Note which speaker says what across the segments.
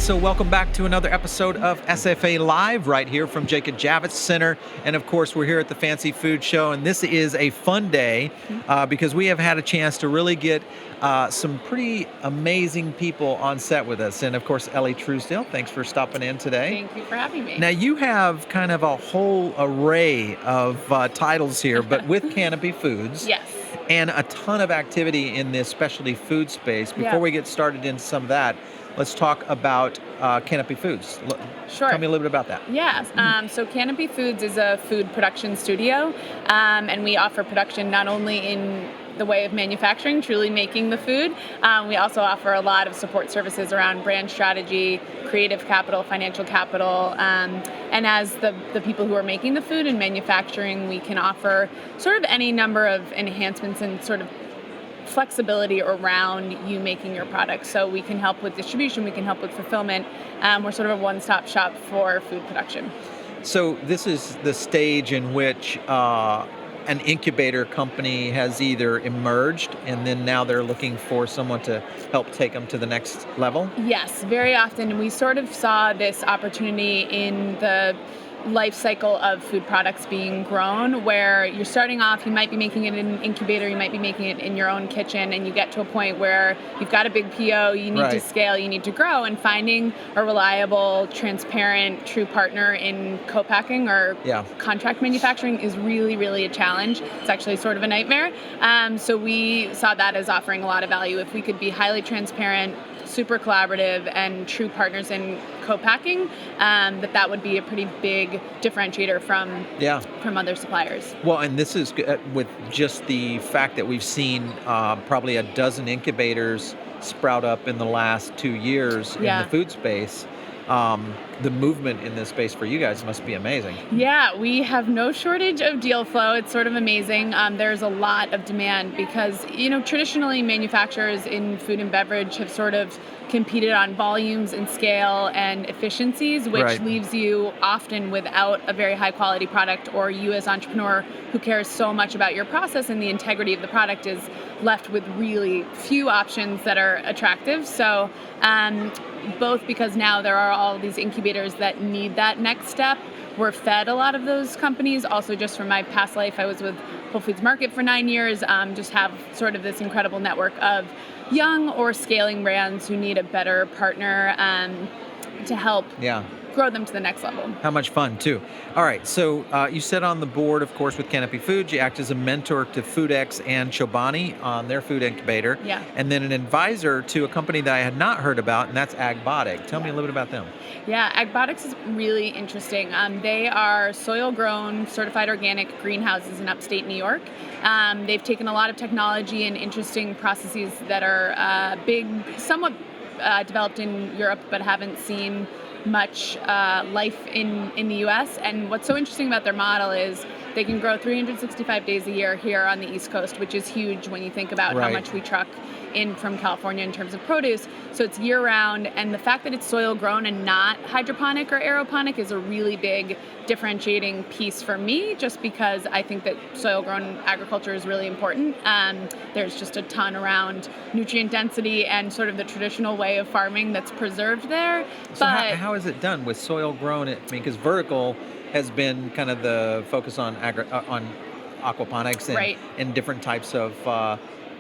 Speaker 1: so welcome back to another episode of SFA Live right here from Jacob Javits Center. And of course, we're here at the Fancy Food Show, and this is a fun day because we have had a chance to really get some pretty amazing people on set with us. And of course, Elly Truesdell, thanks for stopping in today.
Speaker 2: Thank you for having me.
Speaker 1: Now, you have kind of a whole array of titles here, but with Canopy Foods.
Speaker 2: Yes.
Speaker 1: And a ton of activity in this specialty food space. Before we get started in some of that, let's talk about Canopy Foods.
Speaker 2: Sure.
Speaker 1: Tell me a little bit about that.
Speaker 2: Yeah. So Canopy Foods is a food production studio, and we offer production not only in the way of manufacturing, truly making the food. We also offer a lot of support services around brand strategy, creative capital, financial capital, and as the people who are making the food and manufacturing, we can offer sort of any number of enhancements and sort of flexibility around you making your product. So we can help with distribution, we can help with fulfillment. We're sort of a one-stop shop for food production.
Speaker 1: So this is the stage in which an incubator company has either emerged and then now they're looking for someone to help take them to the next level?
Speaker 2: Yes, very often. We sort of saw this opportunity in the life cycle of food products being grown, where you're starting off, you might be making it in an incubator, you might be making it in your own kitchen, and you get to a point where you've got a big PO, you need to scale, you need to grow, and finding a reliable, transparent, true partner in co-packing or contract manufacturing is really, really a challenge. It's actually sort of a nightmare. So we saw that as offering a lot of value. If we could be highly transparent, super collaborative, and true partners in co-packing, that would be a pretty big differentiator from other suppliers.
Speaker 1: Well, and this is with just the fact that we've seen probably a dozen incubators sprout up in the last 2 years in the food space. The movement in this space for you guys must be amazing.
Speaker 2: Yeah, we have no shortage of deal flow. It's sort of amazing. There's a lot of demand because, traditionally manufacturers in food and beverage have sort of competed on volumes and scale and efficiencies, which leaves you often without a very high quality product, or you as entrepreneur who cares so much about your process and the integrity of the product is left with really few options that are attractive. So both because now there are all these incubators that need that next step. We're fed a lot of those companies. Also, just from my past life, I was with Whole Foods Market for 9 years, just have sort of this incredible network of young or scaling brands who need a better partner to help grow them to the next level.
Speaker 1: How much fun, too. All right, so you sit on the board, of course, with Canopy Foods. You act as a mentor to FoodX and Chobani on their food incubator.
Speaker 2: Yeah.
Speaker 1: And then an advisor to a company that I had not heard about, and that's Agbotic. Tell me a little bit about them.
Speaker 2: Yeah, Agbotics is really interesting. They are soil-grown, certified organic greenhouses in upstate New York. They've taken a lot of technology and interesting processes that are somewhat developed in Europe, but haven't seen much life in the U.S. And what's so interesting about their model is they can grow 365 days a year here on the East Coast, which is huge when you think about how much we truck in from California in terms of produce. So it's year-round, and the fact that it's soil-grown and not hydroponic or aeroponic is a really big differentiating piece for me, just because I think that soil-grown agriculture is really important. There's just a ton around nutrient density and sort of the traditional way of farming that's preserved there.
Speaker 1: So how is it done with soil-grown? Because vertical has been kind of the focus on aquaponics and different types of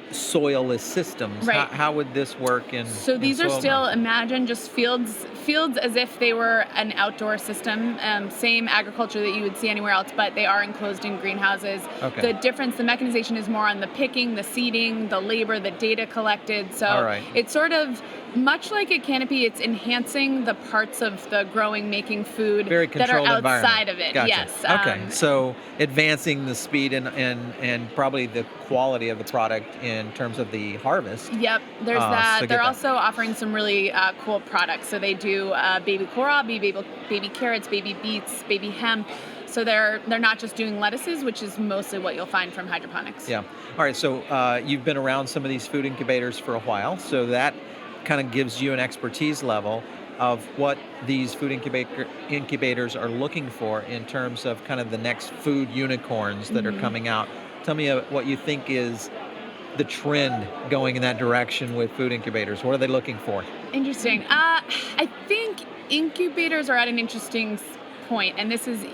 Speaker 1: soilless systems.
Speaker 2: Right.
Speaker 1: How would this work in
Speaker 2: So these are still, imagine just fields as if they were an outdoor system, same agriculture that you would see anywhere else, but they are enclosed in greenhouses.
Speaker 1: Okay.
Speaker 2: The difference, the mechanization is more on the picking, the seeding, the labor, the data collected. So it's sort of much like at Canopy, it's enhancing the parts of the growing, making food that are outside of it.
Speaker 1: Gotcha.
Speaker 2: Yes.
Speaker 1: Okay. So advancing the speed and probably the quality of the product in terms of the harvest.
Speaker 2: Yep. There's that. They're also offering some really cool products. So they do baby kohlrabi, baby carrots, baby beets, baby hemp. So they're not just doing lettuces, which is mostly what you'll find from hydroponics.
Speaker 1: Yeah. All right. So you've been around some of these food incubators for a while. So that kind of gives you an expertise level of what these food incubators are looking for in terms of kind of the next food unicorns that are coming out. Tell me what you think is the trend going in that direction with food incubators. What are they looking for?
Speaker 2: Interesting. I think Incubators are at an interesting point, and this is,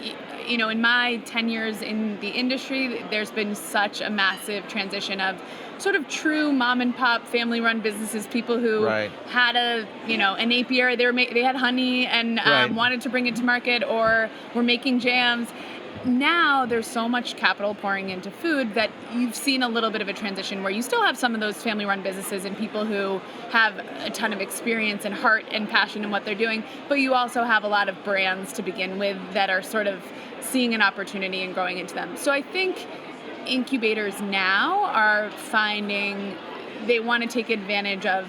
Speaker 2: in my 10 years in the industry, there's been such a massive transition of sort of true mom and pop family run businesses, people who
Speaker 1: Right.
Speaker 2: had an apiary, they had honey and
Speaker 1: Right.
Speaker 2: wanted to bring it to market, or were making jams. Now there's so much capital pouring into food that you've seen a little bit of a transition where you still have some of those family run businesses and people who have a ton of experience and heart and passion in what they're doing, but you also have a lot of brands to begin with that are sort of seeing an opportunity and growing into them. So I think incubators now are finding they want to take advantage of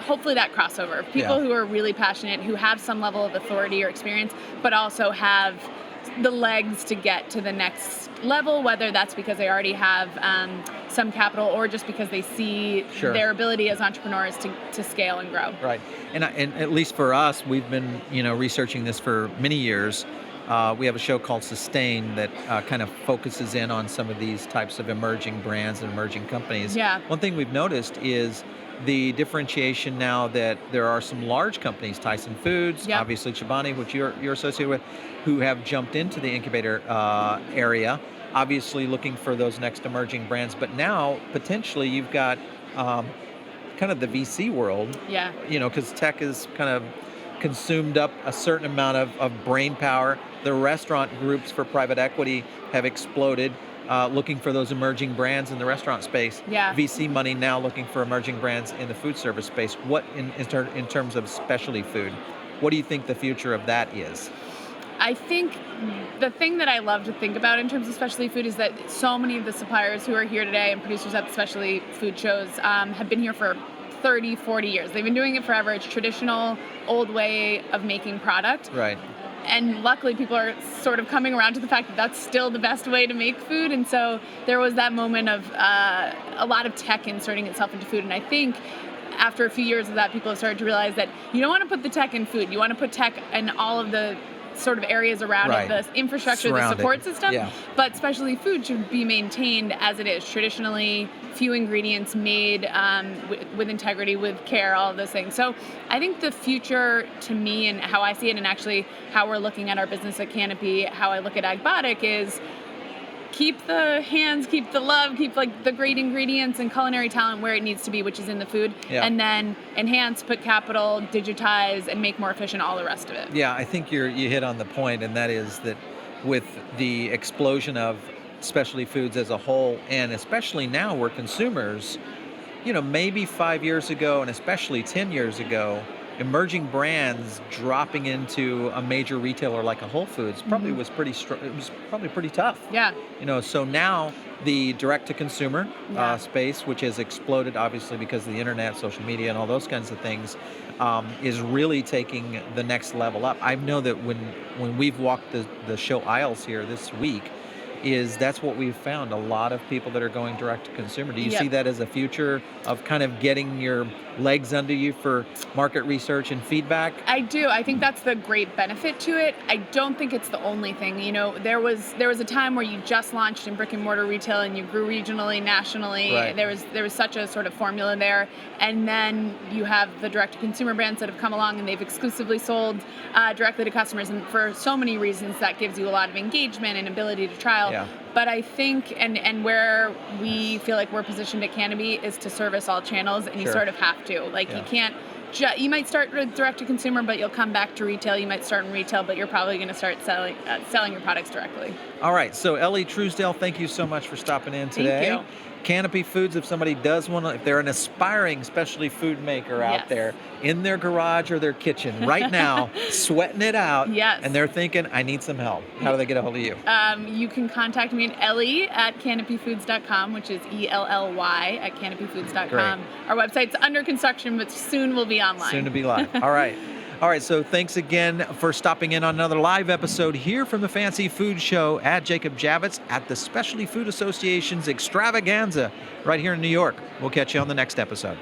Speaker 2: hopefully that crossover. People who are really passionate, who have some level of authority or experience, but also have the legs to get to the next level, whether that's because they already have some capital or just because they see their ability as entrepreneurs to scale and grow.
Speaker 1: Right. And at least for us, we've been, researching this for many years. We have a show called Sustain that kind of focuses in on some of these types of emerging brands and emerging companies.
Speaker 2: Yeah.
Speaker 1: One thing we've noticed is the differentiation now that there are some large companies, Tyson Foods, obviously Chobani, which you're associated with, who have jumped into the incubator area, obviously looking for those next emerging brands. But now, potentially, you've got kind of the VC world, because tech is kind of consumed up a certain amount of brain power. The restaurant groups for private equity have exploded, looking for those emerging brands in the restaurant space. VC money now looking for emerging brands in the food service space. What in terms of specialty food, what do you think the future of that is?
Speaker 2: I think the thing that I love to think about in terms of specialty food is that so many of the suppliers who are here today and producers at the specialty food shows have been here for 30, 40 years. They've been doing it forever. It's traditional, old way of making product.
Speaker 1: Right.
Speaker 2: And luckily people are sort of coming around to the fact that that's still the best way to make food. And so there was that moment of a lot of tech inserting itself into food. And I think after a few years of that, people have started to realize that you don't want to put the tech in food. You want to put tech in all of the sort of areas around it, the infrastructure, the support system. But specialty food should be maintained as it is, traditionally, few ingredients made with integrity, with care, all of those things. So I think the future, to me, and how I see it, and actually how we're looking at our business at Canopy, how I look at Agbotic, is keep the hands, keep the love, keep like the great ingredients and culinary talent where it needs to be, which is in the food, and then enhance, put capital, digitize, and make more efficient all the rest of it.
Speaker 1: Yeah, I think you hit on the point, and that is that with the explosion of specialty foods as a whole, and especially now where consumers, maybe 5 years ago and especially 10 years ago, emerging brands dropping into a major retailer like a Whole Foods probably was pretty tough. So now the direct-to-consumer space, which has exploded obviously because of the internet, social media, and all those kinds of things, is really taking the next level up. I know that when we've walked the show aisles here this week, that's what we've found. A lot of people that are going direct to consumer. Do you see that as a future of kind of getting your legs under you for market research and feedback?
Speaker 2: I do. I think that's the great benefit to it. I don't think it's the only thing. There was a time where you just launched in brick and mortar retail and you grew regionally, nationally.
Speaker 1: Right.
Speaker 2: There was such a sort of formula there. And then you have the direct to consumer brands that have come along and they've exclusively sold directly to customers. And for so many reasons, that gives you a lot of engagement and ability to trial. But I think, and where we feel like we're positioned at Canopy is to service all channels, and you sort of have to. You can't, you might start with direct to consumer, but you'll come back to retail. You might start in retail, but you're probably going to start selling your products directly.
Speaker 1: All right. So Elly Truesdell, thank you so much for stopping in today.
Speaker 2: Thank you.
Speaker 1: Canopy Foods, if somebody does want to, if they're an aspiring specialty food maker out there in their garage or their kitchen right now, sweating it out, and they're thinking, I need some help, how do they get a hold of you?
Speaker 2: You can contact me at Elly at canopyfoods.com, which is ELLY at canopyfoods.com.
Speaker 1: Great.
Speaker 2: Our website's under construction, but soon will be online.
Speaker 1: Soon to be live. All right. All right, so thanks again for stopping in on another live episode here from the Fancy Food Show at Jacob Javits at the Specialty Food Association's Extravaganza right here in New York. We'll catch you on the next episode.